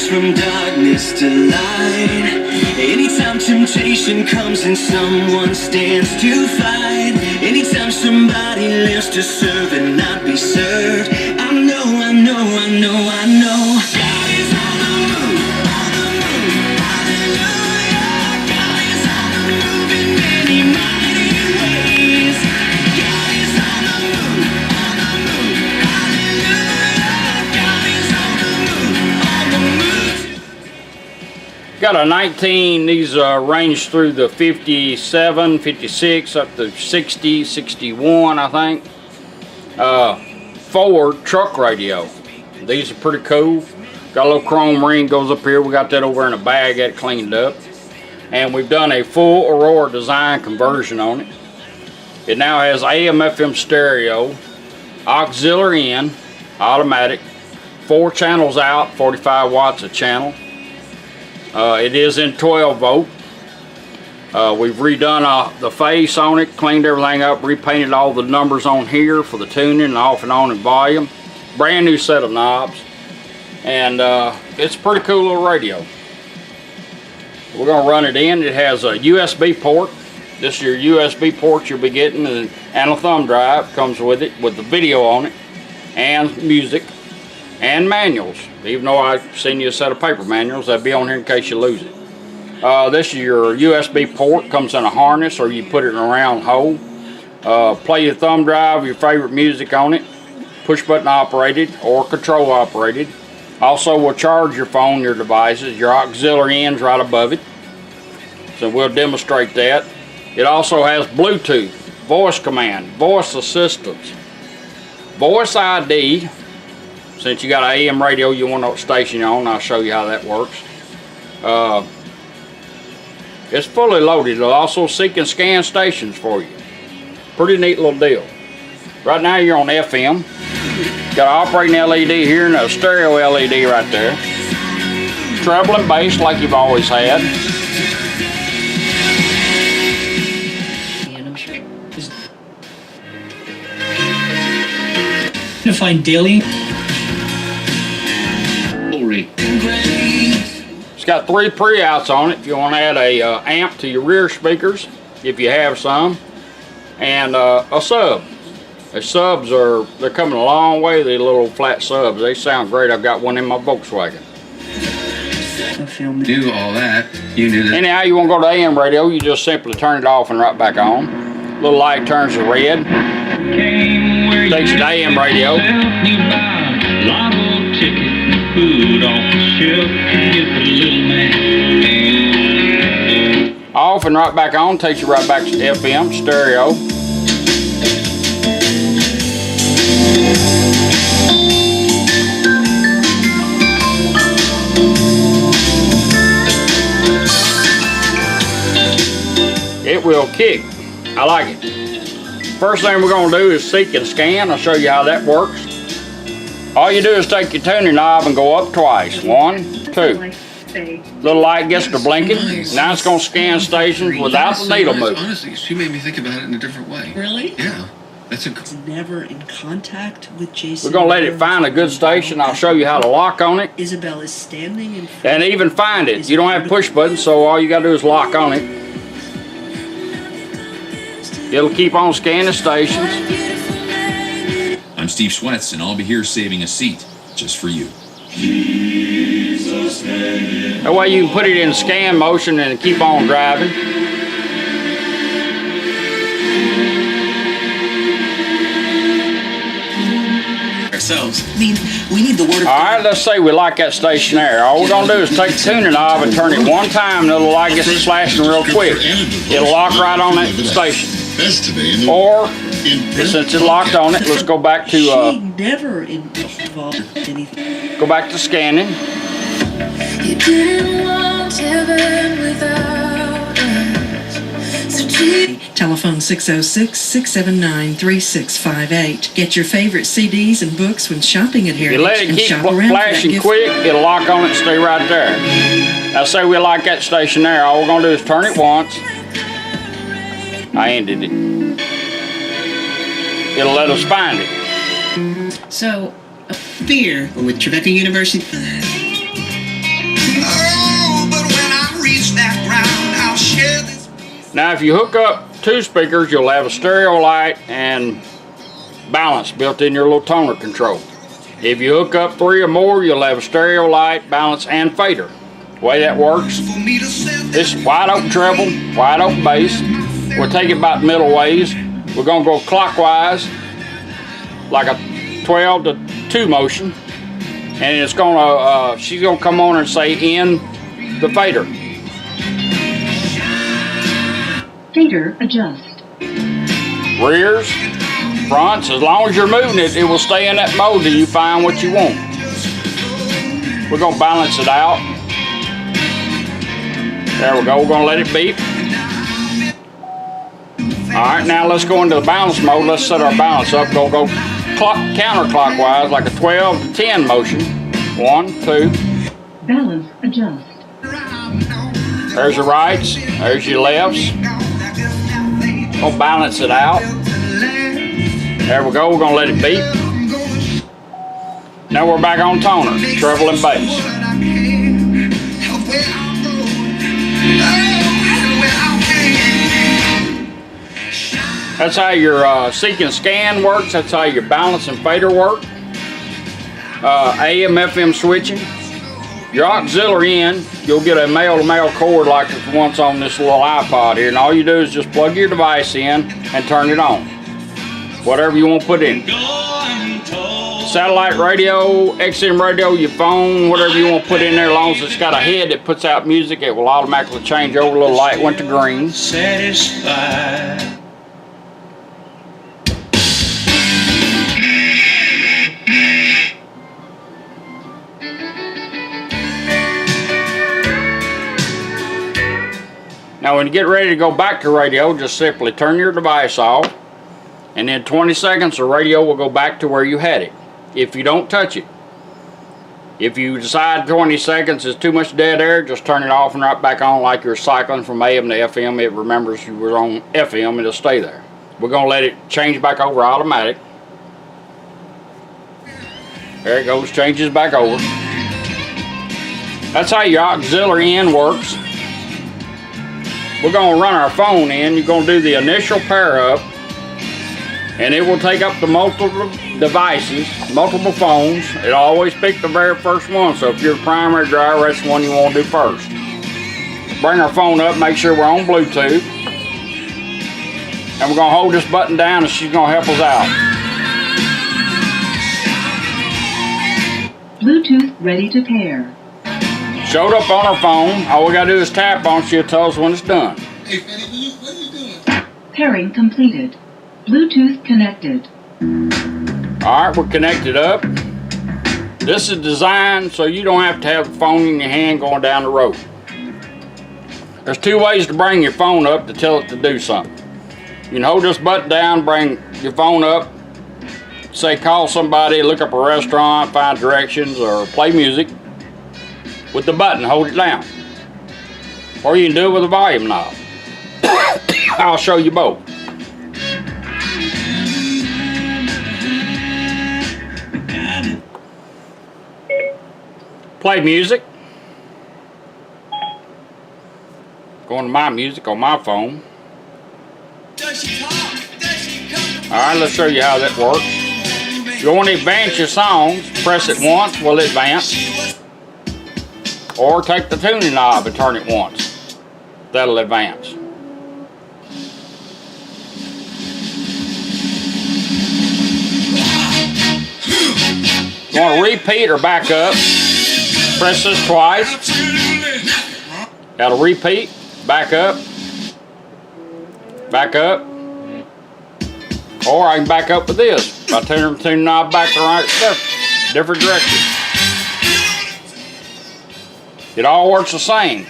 brings from darkness to light. Anytime temptation comes and someone stands to fight. Anytime somebody lives to serve and not be served. I know, I know, I know, I know. God is on the move, on the move. Hallelujah. God is on the move in many mighty ways. God is on the move, on the move. Hallelujah. God is on the move, on the move. Got a 19, these range through the 57, 56, up to 60, 61, I think. Ford truck radio. These are pretty cool. Got a little chrome ring goes up here. We got that over in a bag, got it cleaned up. And we've done a full Aurora Design conversion on it. It now has AM, FM stereo, auxiliary in, automatic, 4 channels out, 45 watts a channel. It is in 12 volt. We've redone the face on it, cleaned everything up, repainted all the numbers on here for the tuning and off and on and volume. Brand new set of knobs. And it's a pretty cool little radio. We're going to run it in. It has a USB port. This is your USB port you'll be getting, and a thumb drive comes with it with the video on it, and music, and manuals. Even though I've seen you a set of paper manuals, that'll be on here in case you lose it. This is your USB port, comes in a harness, or you put it in a round hole. Play your thumb drive, your favorite music on it, push button operated or control operated. Also will charge your phone, your devices, your auxiliary ends right above it. So we'll demonstrate that. It also has Bluetooth, voice command, voice assistance, voice ID. Since you got an AM radio, you want to know what station you're on, I'll show you how that works. It's fully loaded. It'll also seek and scan stations for you. Pretty neat little deal. Right now you're on FM. Got an operating LED here and a stereo LED right there. Treble and bass like you've always had. And I'm sure to find daily. It's got 3 pre-outs on it if you want to add a amp to your rear speakers, if you have some, and a sub. The subs they're coming a long way, these little flat subs. They sound great. I've got one in my Volkswagen. Do all that. You knew that. Anyhow, you want to go to AM radio, you just simply turn it off and right back on. Little light turns to red. Takes you to AM radio. Off and right back on, takes you right back to FM, stereo. It will kick. I like it. First thing we're going to do is seek and scan. I'll show you how that works. All you do is take your tuning knob and go up twice. 1, 2. Little light gets to blinking. Nice. Now it's going to scan stations without the needle moving. Honestly, she made me think about it in a different way. Really? Yeah. That's a It's never in contact with Jason. We're going to let it find a good station. I'll show you how to lock on it. Isabel is standing in front. And even find it. You don't have push buttons, so all you got to do is lock on it. It'll keep on scanning stations. I'm Steve Schwetz, and I'll be here saving a seat just for you. That way you can put it in scan motion and keep on driving. Ourselves. I mean, we need the word of Alright, let's say we like that station there. All we're going to do is take the tuning knob and turn it one time and the little light gets flashing real quick. It'll lock right on that station. Or, since it's locked on it, let's go back to She never involved anything. go back to scanning. You didn't want heaven without us. So Telephone 606-679-3658. Get your favorite CDs and books when shopping at Heritage. You let it and keep shop around for that flashing gift. quick, it'll lock on it and stay right there. Now say we like that station there, all we're going to do is turn it once. I ended it. It'll let us find it. So, fear with Tribeca University. Now if you hook up 2 speakers, you'll have a stereo light and balance built in your little toner control. If you hook up 3 or more, you'll have a stereo light, balance, and fader. The way that works, this is wide open treble, wide open bass. We'll take it about middle ways. We're gonna go clockwise, like a 12 to 2 motion. And it's gonna, she's gonna come on and say in the fader. Fader adjust. Rears, fronts, as long as you're moving it, it will stay in that mode till you find what you want. We're gonna balance it out. There we go, we're gonna let it beep. All right, now let's go into the balance mode. Let's set our balance up. Go counterclockwise, like a 12 to 10 motion. 1, 2. Balance adjust. There's your rights, there's your lefts. We'll balance it out. There we go, we're gonna let it beep. Now we're back on toner, treble and bass. That's how your seek and scan works. That's how your balance and fader work. AM, FM switching. Your auxiliary in, you'll get a male-to-male cord like the ones on this little iPod here. And all you do is just plug your device in and turn it on. Whatever you want to put in. Satellite radio, XM radio, your phone, whatever you want to put in there, as long as it's got a head that puts out music, it will automatically change over. A little light went to green. Satisfied. Now when you get ready to go back to radio, just simply turn your device off, and in 20 seconds the radio will go back to where you had it, if you don't touch it. If you decide 20 seconds is too much dead air, just turn it off and right back on like you're cycling from AM to FM. It remembers you were on FM and it'll stay there. We're going to let it change back over automatic. There it goes, changes back over. That's how your auxiliary in works. We're going to run our phone in. You're going to do the initial pair up, and it will take up the multiple devices, multiple phones. It'll always pick the very first one, so if you're the primary driver, that's the one you want to do first. Bring our phone up, make sure we're on Bluetooth, and we're going to hold this button down and she's going to help us out. Bluetooth ready to pair. Showed up on our phone. All we got to do is tap on it. She'll tell us when it's done. Hey, Fanny, what are you doing? Pairing completed. Bluetooth connected. Alright, we're connected up. This is designed so you don't have to have the phone in your hand going down the road. There's 2 ways to bring your phone up to tell it to do something. You can hold this button down, bring your phone up, say call somebody, look up a restaurant, find directions, or play music. With the button, hold it down. Or you can do it with a volume knob. I'll show you both. Play music. Going to my music on my phone. Alright, let's show you how that works. If you want to advance your songs, press it once, will advance. Or take the tuning knob and turn it once. That'll advance. You want to repeat or back up? Press this twice. That'll repeat, back up, or I can back up with this by turning the tune knob back the right different direction. It all works the same.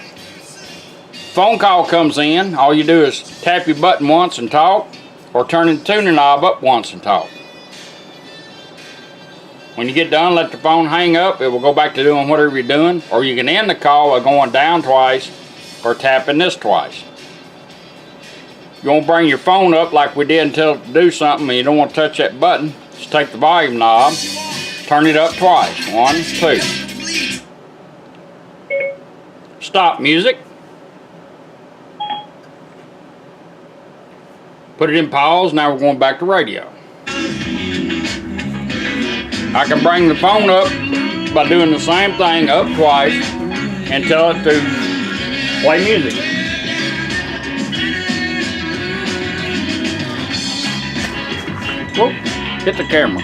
Phone call comes in, all you do is tap your button once and talk, or turn the tuning knob up once and talk. When you get done, let the phone hang up. It will go back to doing whatever you're doing, or you can end the call by going down twice or tapping this twice. You want to bring your phone up like we did and tell it to do something, and you don't want to touch that button. Just take the volume knob, turn it up twice. 1, 2. Stop music. Put it in pause. Now we're going back to radio. I can bring the phone up by doing the same thing up twice and tell it to play music. Whoop, hit the camera.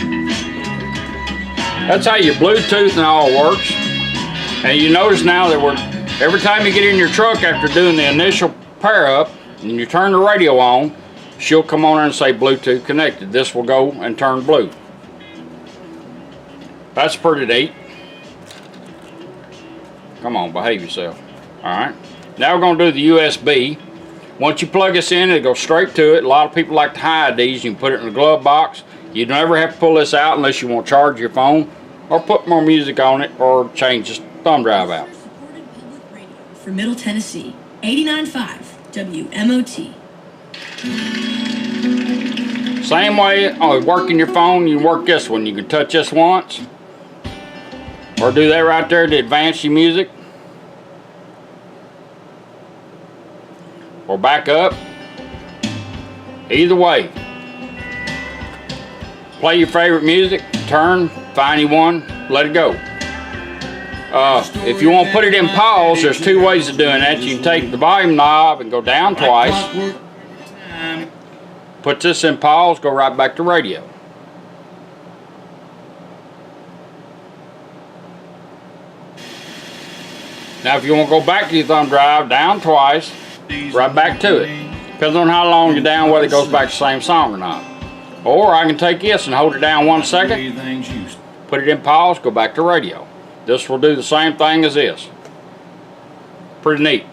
That's how your Bluetooth and all works. And you notice now that every time you get in your truck after doing the initial pair up and you turn the radio on, she'll come on and say Bluetooth connected. This will go and turn blue. That's pretty neat. Come on, behave yourself. Alright. Now we're going to do the USB. Once you plug this in, it'll go straight to it. A lot of people like to hide these. You can put it in the glove box. You never have to pull this out unless you want to charge your phone or put more music on it or change the thumb drive out. Supported public radio for Middle Tennessee, 89.5 WMOT. Same way, working your phone, you work this one. You can touch this once or do that right there to advance your music. Or back up. Either way. Play your favorite music, turn, find you one, let it go. If you want to put it in pause, there's two ways of doing that. You can take the volume knob and go down twice. Put this in pause, go right back to radio. Now if you want to go back to your thumb drive, down twice, right back to it. Depends on how long you're down, whether it goes back to the same song or not. Or I can take this and hold it down 1 second, put it in pause, go back to radio. This will do the same thing as this. Pretty neat.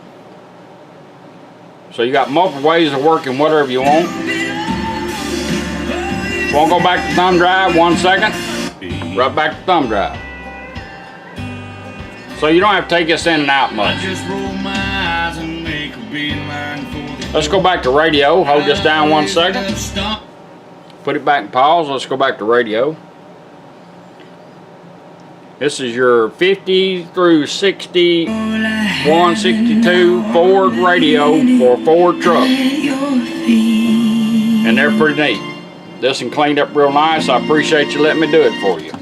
So you got multiple ways of working whatever you want. Want to go back to thumb drive, 1 second, right back to thumb drive. So you don't have to take this in and out much. Let's go back to radio. Hold this down 1 second. Put it back in pause. Let's go back to radio. This is your 50 through 61, 62 Ford radio for a Ford truck. And they're pretty neat. This one cleaned up real nice. I appreciate you letting me do it for you.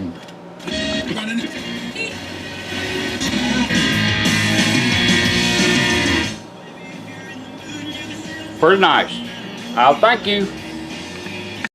Pretty nice. I'll thank you.